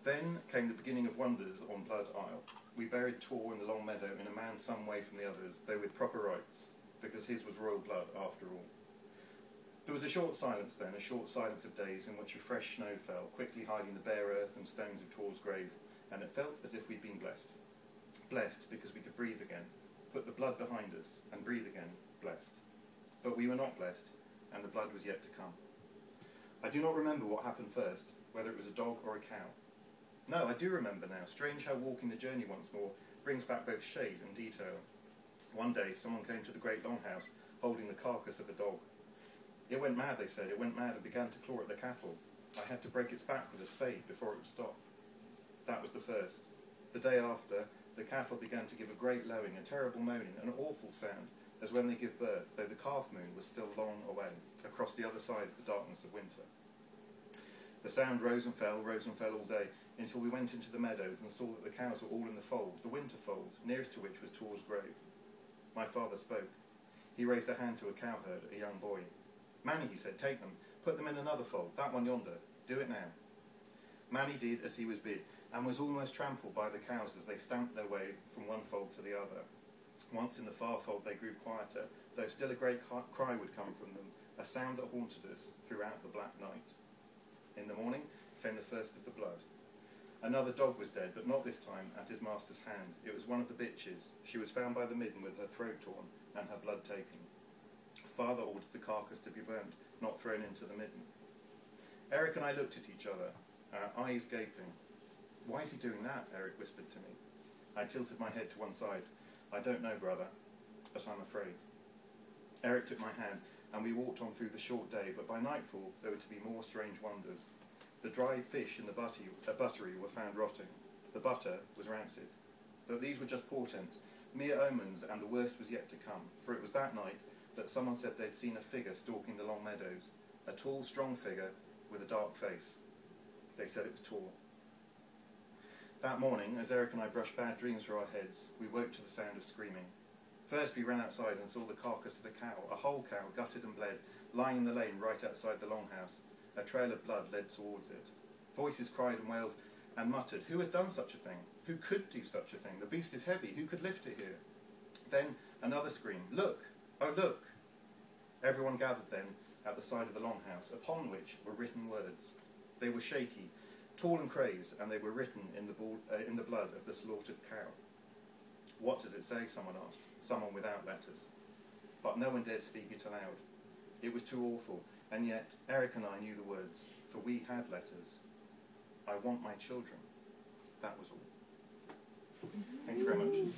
Then came the beginning of wonders on Blood Isle. We buried Tor in the long meadow in a man some way from the others, though with proper rites, because his was royal blood after all. There was a short silence then, a short silence of days in which a fresh snow fell, quickly hiding the bare earth and stones of Tor's grave, and it felt as if we'd been blessed. Blessed because we could breathe again, put the blood behind us, and breathe again, blessed. But we were not blessed, and the blood was yet to come. I do not remember what happened first, whether it was a dog or a cow. No, I do remember now. Strange how walking the journey once more brings back both shade and detail. One day someone came to the great longhouse, holding the carcass of a dog. It went mad, they said. It went mad and began to claw at the cattle. I had to break its back with a spade before it would stop. That was the first. The day after, the cattle began to give a great lowing, a terrible moaning, an awful sound, as when they give birth, though the calf moon was still long away, across the other side of the darkness of winter. The sound rose and fell all day, until we went into the meadows and saw that the cows were all in the fold, the winter fold, nearest to which was Tor's grave. My father spoke. He raised a hand to a cowherd, a young boy. Manny, he said, take them, put them in another fold, that one yonder. Do it now. Manny did as he was bid, and was almost trampled by the cows as they stamped their way from one fold to the other. Once in the far fold they grew quieter, though still a great cry would come from them, a sound that haunted us throughout the black night. In the morning came the first of the blood. Another dog was dead, but not this time at his master's hand. It was one of the bitches. She was found by the midden with her throat torn and her blood taken. Father ordered the carcass to be burnt, not thrown into the midden. Eric and I looked at each other, our eyes gaping. Why is he doing that? Eric whispered to me. I tilted my head to one side. I don't know, brother, but I'm afraid. Eric took my hand, and we walked on through the short day, but by nightfall there were to be more strange wonders. The dried fish in the buttery were found rotting. The butter was rancid. But these were just portents, mere omens, and the worst was yet to come, for it was that night that someone said they'd seen a figure stalking the long meadows, a tall, strong figure with a dark face. They said it was Tor. That morning, as Eric and I brushed bad dreams through our heads, we woke to the sound of screaming. First we ran outside and saw the carcass of a cow, a whole cow, gutted and bled, lying in the lane right outside the longhouse. A trail of blood led towards it. Voices cried and wailed and muttered, who has done such a thing? Who could do such a thing? The beast is heavy. Who could lift it here? Then another scream, look! Oh, look! Everyone gathered then at the side of the longhouse, upon which were written words. They were shaky, tall and crazed, and they were written in the blood of the slaughtered cow. What does it say? Someone asked, someone without letters. But no one dared speak it aloud. It was too awful, and yet Eric and I knew the words, for we had letters. I want my children. That was all. Thank you very much.